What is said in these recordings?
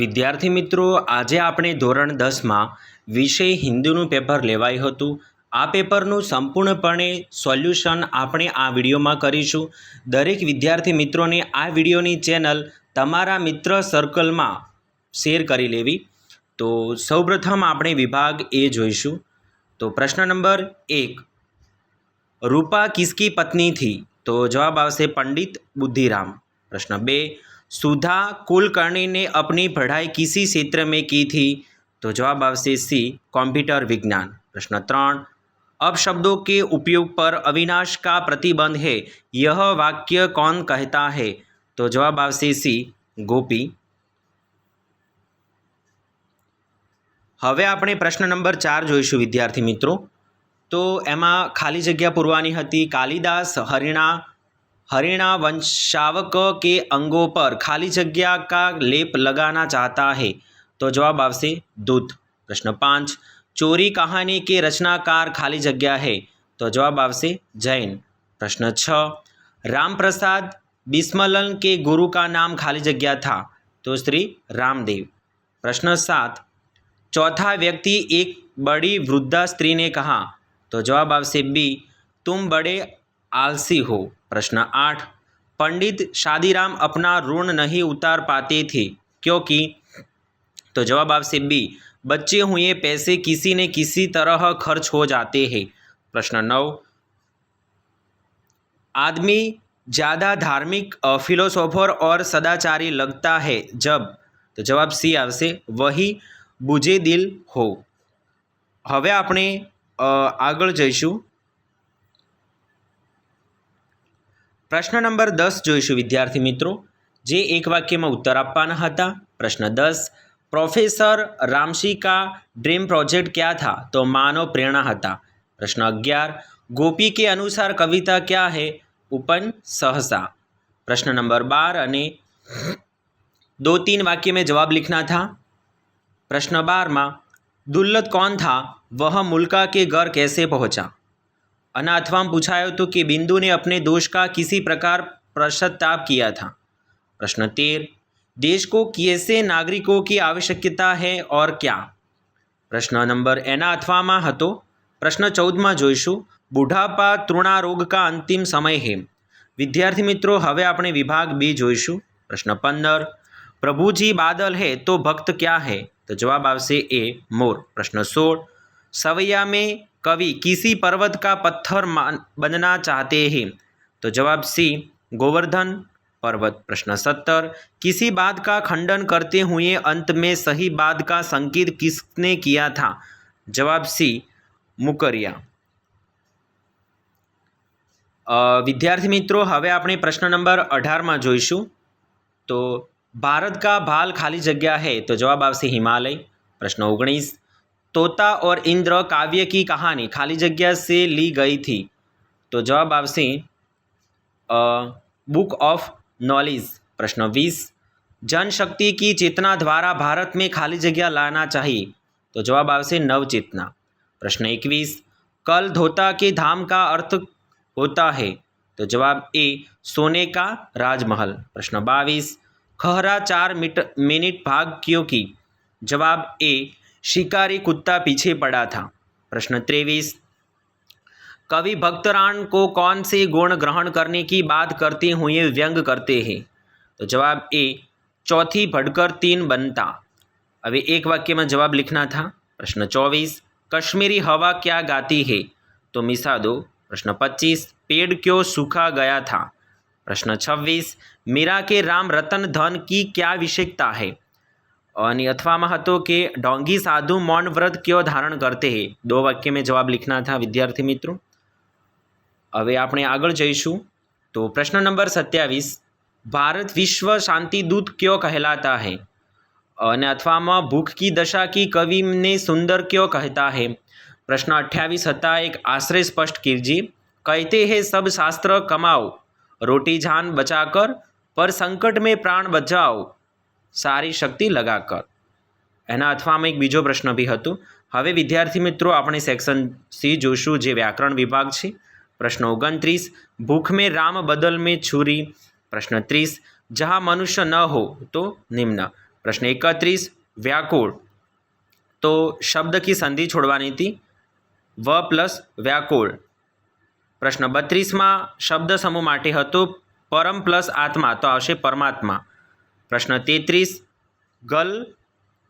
વિદ્યાર્થી મિત્રો, આજે આપણે ધોરણ 10માં વિષય હિન્દીનું પેપર લેવાયું હતું. આ પેપરનું સંપૂર્ણપણે સોલ્યુશન આપણે આ વિડીયોમાં કરીશું. દરેક વિદ્યાર્થી મિત્રોને આ વિડીયોની ચેનલ તમારા મિત્ર સર્કલમાં શેર કરી લેવી. તો સૌપ્રથમ આપણે વિભાગ એ જોઈશું. તો પ્રશ્ન નંબર 1, રૂપા કિસકી પત્ની थी? તો જવાબ આવશે पंडित बुद्धिराम. प्रश्न 2, सुधा कुलकर्णी ने अपनी पढ़ाई किसी क्षेत्र में की थी? तो जवाब आवશે सी, कंप्यूटर विज्ञान. प्रश्न 3, अपशब्दों के उपयोग पर अविनाश का प्रतिबंध है, यह वाक्य कौन कहता है? तो जवाब आवશે सी, गोपी. હવે આપણે પ્રશ્ન નંબર 4 જોઈશું વિદ્યાર્થી મિત્રો. તો એમાં ખાલી જગ્યા પૂરવાની હતી. કાલિદાસ हरिणा वंशावक के अंगों पर खाली जगह का लेप लगाना चाहता है? तो जवाब आवશે दूत. प्रश्न 5, चोरी कहानी के रचनाकार खाली जगह है? तो जवाब आवશે जैन. प्रश्न 6, रामप्रसाद बिस्मलन के गुरु का नाम खाली जगह था? तो श्री रामदेव. प्रश्न 7, चौथा व्यक्ति एक बड़ी वृद्धा स्त्री ने कहा? तो जवाब आवશે बी, तुम बड़े आलसी हो. प्रश्न 8, पंडित शादीराम अपना ऋण नहीं उतार पाते थे क्योंकि? तो जवाब आवશે बी, बच्चे हुए पैसे किसी न किसी तरह खर्च हो जाते हैं. प्रश्न 9, आदमी ज़्यादा धार्मिक फिलोसोफर और सदाचारी लगता है जब? तो जवाब सी आवશે, वही बूझे दिल हो. હવે આપણે આગળ જઈશું. પ્રશ્ન નંબર 10 જોઈશું વિદ્યાર્થી મિત્રો, જે એક વાક્યમાં ઉત્તર આપવાના હતા. પ્રશ્ન 10, પ્રોફેસર रामसी का ड्रीम प्रोजेक्ट क्या था? तो मानव प्रेरणा હતા. प्रश्न 11, गोपी के अनुसार कविता क्या है? उपन सहसा. प्रश्न नंबर 12 અને 2-3 वाक्य में जवाब लिखना था. प्रश्न 12 में दुल्लत कौन था? वह मुल्का के घर कैसे पहुंचा? अना अथवा पूछायो तो कि बिंदु ने अपने दोष का किसी प्रकार पश्चाताप किया था. प्रश्न 13, देश को कैसे नागरिकों की आवश्यकता है और क्या? प्रश्न नंबर एना अथवा में हतो. प्रश्न 14 में जोईशु, बुढ़ापा तृणारोग का अंतिम समय है. विद्यार्थी मित्रों, हवे आपणे विभाग बी जोईशु. प्रश्न 15, प्रभुजी बादल है तो भक्त क्या है? तो जवाब आवશે ए, मोर. प्रश्न 16, सवैया में कवि किसी पर्वत का पत्थर बनना चाहते हैं? तो जवाब सी, गोवर्धन पर्वत. प्रश्न 17, किसी बात का खंडन करते हुए अंत में सही बात का संकेत किसने किया था? जवाब सी, मुकरिया. विद्यार्थी मित्रों, हवे आपणे प्रश्न नंबर 18 में जोईशु. तो भारत का भाल खाली जगह है? तो जवाब आवશે हिमालय. प्रश्न 19, तोता और इंद्र काव्य की कहानी खाली जगह से ली गई थी? तो जवाब आवશે बुक ऑफ नॉलेज. प्रश्न 20, जनशक्ति की चेतना द्वारा भारत में खाली जगह लाना चाहिए? तो जवाब आवશે नवचेतना. प्रश्न 21, कल धोता के धाम का अर्थ होता है? तो जवाब ए, सोने का राजमहल. प्रश्न 22, खहरा 4 मिनट भाग क्योंकि? जवाब ए, शिकारी कुत्ता पीछे पड़ा था. प्रश्न 23, कवि भक्तराण को कौन से गुण ग्रहण करने की बात करते हुए व्यंग करते हैं? तो जवाब ए, चौथी बढ़कर 3 बनता. अभी एक वाक्य में जवाब लिखना था. प्रश्न 24, कश्मीरी हवा क्या गाती है? तो मिसा दो. प्रश्न 25, पेड़ क्यों सूखा गया था? प्रश्न 26, मीरा के राम रतन धन की क्या विशेषता है? और अथवा में हतो कि डोंगी साधु मौन व्रत क्यों धारण करते हैं? 2 वाक्य में जवाब लिखना था विद्यार्थी मित्रों. हवे आपणे आगळ जईशुं. तो प्रश्न नंबर 27, भारत विश्व शांति दूत क्यों कहलाता है? और अथवा में भूख की दशा की कवि ने सुंदर क्यों कहता है? प्रश्न 28 हता, एक आश्रय स्पष्ट कीजिए. कहते हैं सब शास्त्र कमाओ, रोटी जान बचाकर, पर संकट में प्राण बचाओ, सारी शक्ति लगाकर. एना अथवा में एक बीजो प्रश्न भी हतो. हवे विद्यार्थी मित्रों, આપણે સેક્શન સી જોશું, જે વ્યાકરણ વિભાગ છે. प्रश्न 29, भूख में राम बदल में छुरी. प्रश्न 30, जहाँ मनुष्य न हो तो निम्न. प्रश्न 31 व्याकुल, तो शब्द की संधि छोड़वानी थी व प्लस व्याकुल। प्रश्न 32 में शब्द समूह माटे हतो परम प्लस आत्मा, तो आवशे परमात्मा। प्रश्न 33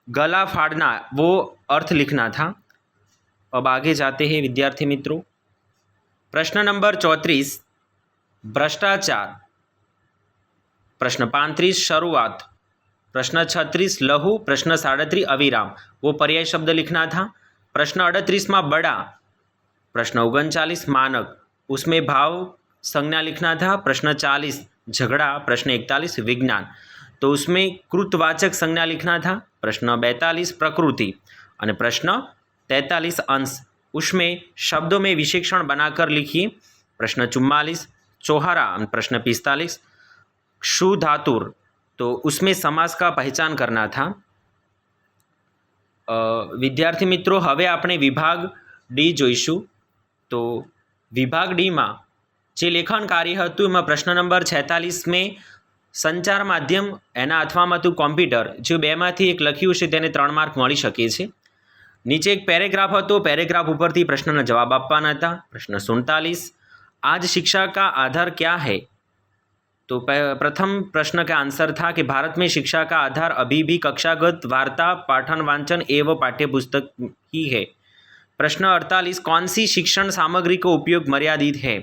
गला फाड़ना, वो अर्थ लिखना था। अब आगे जाते हैं विद्यार्थी मित्रों। प्रश्न नंबर 34 भ्रष्टाचार। प्रश्न 35 शुरुआत। प्रश्न 36 लहू। प्रश्न 37 अविराम, वो पर्याय शब्द लिखना था। प्रश्न 38 में बड़ा। प्रश्न 39 मानक, उसमें भाव संज्ञा लिखना था। प्रश्न 40 झगड़ा। प्रश्न 41 विज्ञान, तो उसमें कृतवाचक संज्ञा लिखना था। प्रश्न 42 प्रकृति और प्रश्न 43 अंश, उसमें शब्दों में विशेषण बनाकर लिखिए। प्रश्न 44 चौहारा। प्रश्न 45 क्षु धातुर, तो उसमें समास का पहचान करना था। विद्यार्थी मित्रों, हवे आपणे विभाग डी जोईशुं। तो विभाग डी में जे लेखन कार्य हतुं एमां प्रश्न नंबर 46 में संचार माध्यम एना अथवामां हतुं कॉम्प्यूटर, जो बेमांथी एक लख्युं छे तेने 3 मार्क मळी शके छे। नीचे एक पेरेग्राफ हतो, पेरेग्राफ उपरथी प्रश्नना जवाब आपवाना हता। प्रश्न 47 आज शिक्षा का आधार क्या है, तो प्रथम प्रश्न का आंसर था कि भारत में शिक्षा का आधार अभी भी कक्षागत वार्ता पाठन वांचन एवं पाठ्यपुस्तक ही है। प्रश्न 48 कौन सी शिक्षण सामग्री का उपयोग मर्यादित है,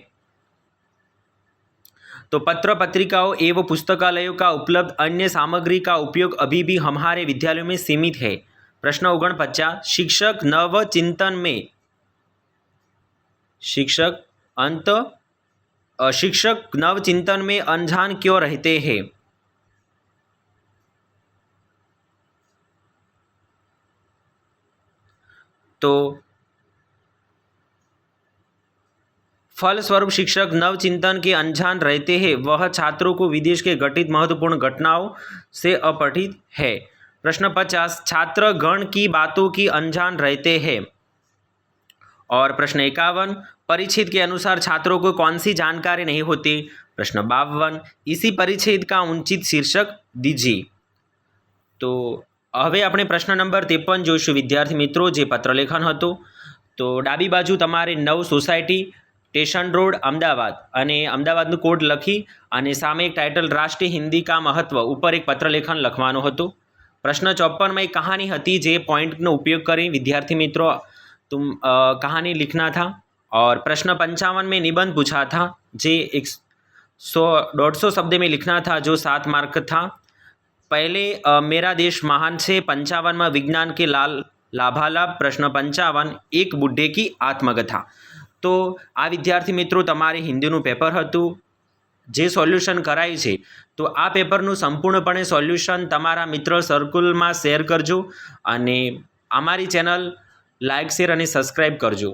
तो पत्र पत्रिकाओं एवं पुस्तकालयों का उपलब्ध अन्य सामग्री का उपयोग अभी भी हमारे विद्यालयों में सीमित है। प्रश्न 49 शिक्षक नव चिंतन में शिक्षक नव चिंतन में अनजान क्यों रहते हैं, तो फलस्वरूप शिक्षक नव चिंतन के अनजान रहते हैं, वह छात्रों को विदेश के घटित महत्वपूर्ण घटनाओं से अपठित है। प्रश्न 50 छात्र गण की बातों की अनजान रहते हैं। और प्रश्न 51 परिच्छेद के अनुसार छात्रों को कौन सी जानकारी नहीं होती। प्रश्न 52 इसी परिच्छेद का उचित शीर्षक दीजिए। तो हवे आपणे प्रश्न नंबर 53 जोईशुं विद्यार्थी मित्रों, जे पत्रलेखन हतुं। तो डाबी बाजू तमारे नव सोसायटी स्टेशन रोड अमदावाद अने अमदावादनुं कोड लखी अने सामे एक टाइटल राष्ट्रीय हिंदी का महत्व उपर एक पत्रलेखन लखवानुं हतुं। प्रश्न 54 में एक कहानी हती, जे पॉइंटनो उपयोग करी विद्यार्थी मित्रों तुम कहानी लिखना था। और प्रश्न 55 में निबंध पूछा था, जे 100-150 शब्द में लिखना था, जो 7 मार्क था। पहले मेरा देश महान से 55 में विज्ञान के लाभालाभ। प्रश्न 55 एक बुढ़े की आत्मकथा। तो आ विद्यार्थी मित्रों तमारे हिंदीનું पेपर हतुं, जे सोल्यूशन कराय छे। तो आ पेपरનું संपूर्णपणे सोल्यूशन तमारा मित्र सर्कलमां शेर करजो अने अमारी चेनल लाइक शेर अने सब्सक्राइब करजो।